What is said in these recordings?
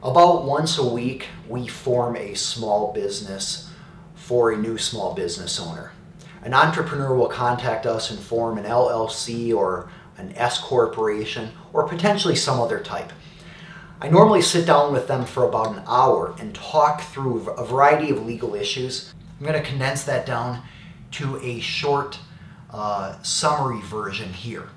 About once a week, we form a small business for a new small business owner. An entrepreneur will contact us and form an LLC or an S corporation or potentially some other type. I normally sit down with them for about an hour and talk through a variety of legal issues. I'm going to condense that down to a short summary version here.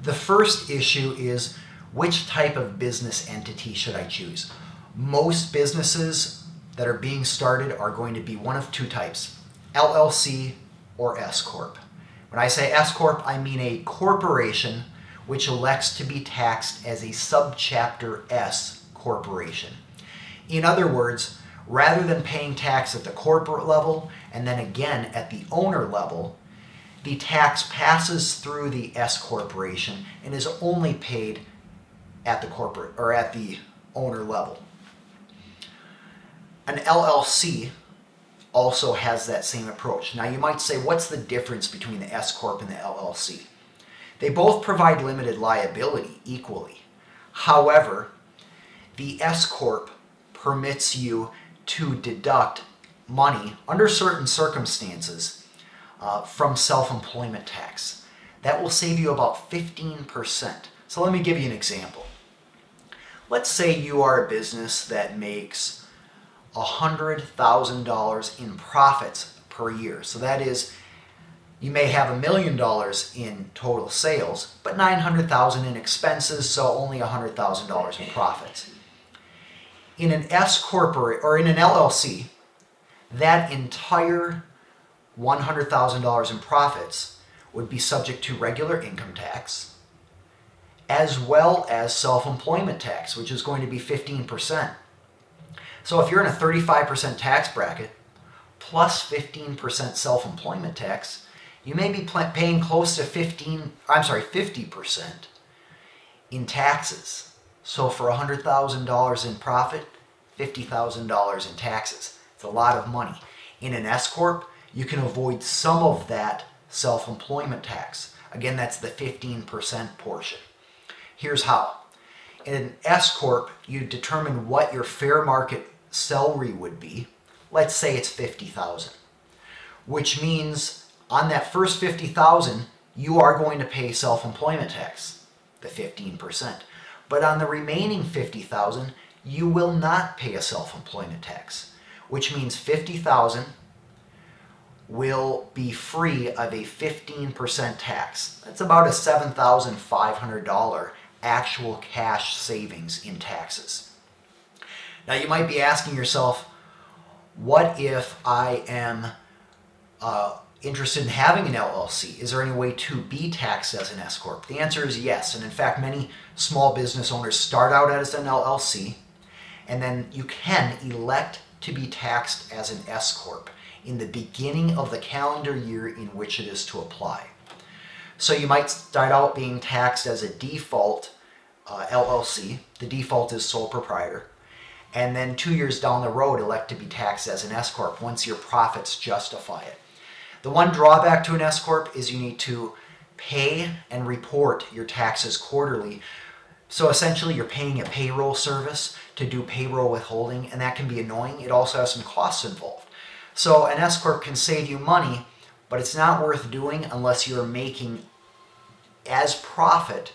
The first issue is, which type of business entity should I choose? Most businesses that are being started are going to be one of two types, LLC or S Corp. When I say S Corp, I mean a corporation which elects to be taxed as a subchapter S corporation. In other words, rather than paying tax at the corporate level and then again at the owner level, the tax passes through the S corporation and is only paid at the corporate or at the owner level. An LLC also has that same approach. Now you might say, what's the difference between the S Corp and the LLC? They both provide limited liability equally. However, the S Corp permits you to deduct money under certain circumstances from self-employment tax. That will save you about 15%. So let me give you an example. Let's say you are a business that makes $100,000 in profits per year. So that is, you may have $1 million in total sales, but $900,000 in expenses, so only $100,000 in profits. In an S corporate or in an LLC, that entire $100,000 in profits would be subject to regular income tax, as well as self-employment tax, which is going to be 15%. So if you're in a 35% tax bracket plus 15% self-employment tax, you may be paying close to 50% in taxes. So for $100,000 in profit, $50,000 in taxes. It's a lot of money. In an S Corp, you can avoid some of that self-employment tax. Again, that's the 15% portion. Here's how. In an S Corp, you determine what your fair market salary would be. Let's say it's $50,000, which means on that first $50,000, you are going to pay self-employment tax, the 15%. But on the remaining $50,000, you will not pay a self-employment tax, which means $50,000 will be free of a 15% tax. That's about a $7,500 actual cash savings in taxes. Now you might be asking yourself, what if I am interested in having an LLC? Is there any way to be taxed as an S Corp? The answer is yes. And in fact, many small business owners start out as an LLC, and then you can elect to be taxed as an S Corp in the beginning of the calendar year in which it is to apply. So you might start out being taxed as a default LLC. The default is sole proprietor. And then 2 years down the road, elect to be taxed as an S Corp once your profits justify it. The one drawback to an S Corp is you need to pay and report your taxes quarterly. So essentially you're paying a payroll service to do payroll withholding, and that can be annoying. It also has some costs involved. So an S Corp can save you money, but it's not worth doing unless you're making as profit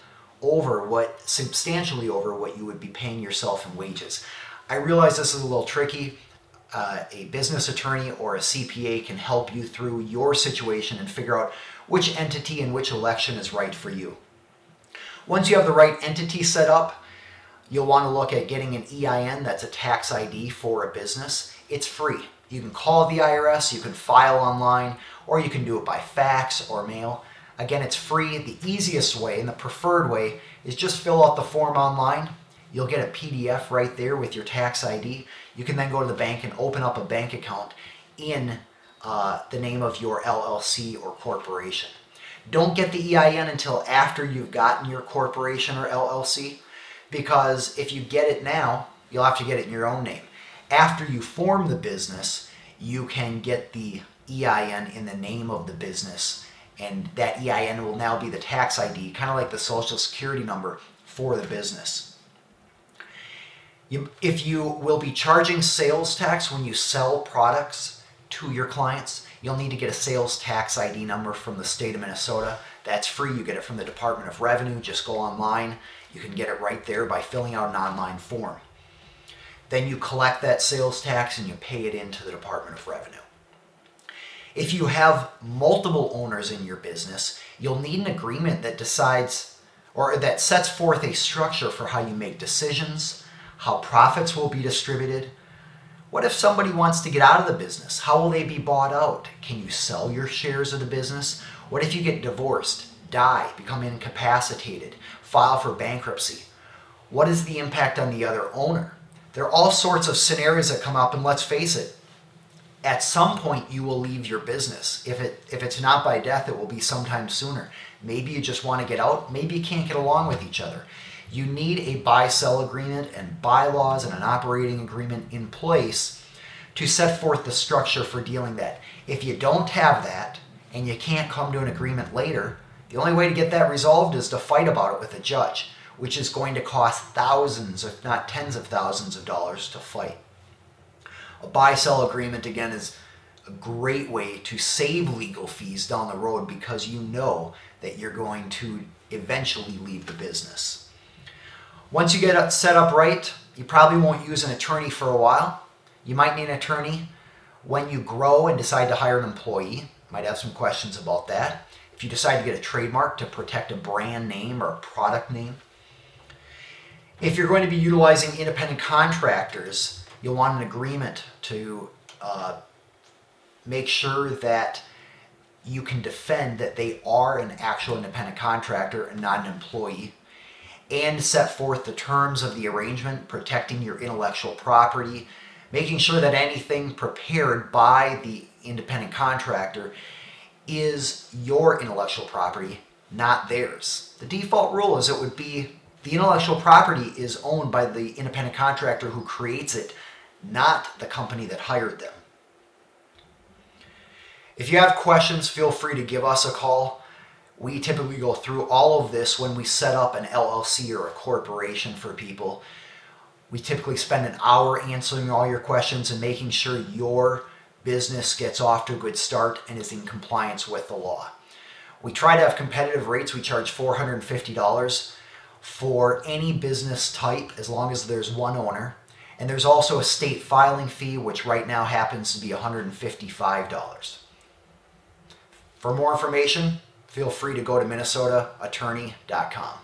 substantially over what you would be paying yourself in wages. I realize this is a little tricky. A business attorney or a CPA can help you through your situation and figure out which entity and which election is right for you. Once you have the right entity set up, you'll want to look at getting an EIN, that's a tax ID for a business. It's free. You can call the IRS, you can file online, or you can do it by fax or mail. Again, it's free. The easiest way and the preferred way is just fill out the form online. You'll get a PDF right there with your tax ID. You can then go to the bank and open up a bank account in the name of your LLC or corporation. Don't get the EIN until after you've gotten your corporation or LLC, because if you get it now, you'll have to get it in your own name. After you form the business, you can get the EIN in the name of the business, and that EIN will now be the tax ID, kind of like the Social Security number for the business. If you will be charging sales tax when you sell products to your clients, you'll need to get a sales tax ID number from the state of Minnesota. That's free. You get it from the Department of Revenue. Just go online. You can get it right there by filling out an online form. Then you collect that sales tax and you pay it into the Department of Revenue. If you have multiple owners in your business, you'll need an agreement that decides or that sets forth a structure for how you make decisions, how profits will be distributed. What if somebody wants to get out of the business? How will they be bought out? Can you sell your shares of the business? What if you get divorced, die, become incapacitated, file for bankruptcy? What is the impact on the other owner? There are all sorts of scenarios that come up, and let's face it, at some point you will leave your business. If it's not by death, it will be sometime sooner. Maybe you just want to get out. Maybe you can't get along with each other. You need a buy-sell agreement and bylaws and an operating agreement in place to set forth the structure for dealing that. If you don't have that and you can't come to an agreement later, the only way to get that resolved is to fight about it with a judge, which is going to cost thousands, if not tens of thousands of dollars to fight. A buy-sell agreement, again, is a great way to save legal fees down the road because you know that you're going to eventually leave the business. Once you get it set up right, you probably won't use an attorney for a while. You might need an attorney when you grow and decide to hire an employee. Might have some questions about that. If you decide to get a trademark to protect a brand name or a product name. If you're going to be utilizing independent contractors, you'll want an agreement to make sure that you can defend that they are an actual independent contractor and not an employee, and set forth the terms of the arrangement, protecting your intellectual property, making sure that anything prepared by the independent contractor is your intellectual property, not theirs. The default rule is it would be the intellectual property is owned by the independent contractor who creates it, not the company that hired them. If you have questions, feel free to give us a call. We typically go through all of this when we set up an LLC or a corporation for people. We typically spend an hour answering all your questions and making sure your business gets off to a good start and is in compliance with the law. We try to have competitive rates. We charge $450 for any business type as long as there's one owner. And there's also a state filing fee, which right now happens to be $155. For more information, feel free to go to minnesotaattorney.com.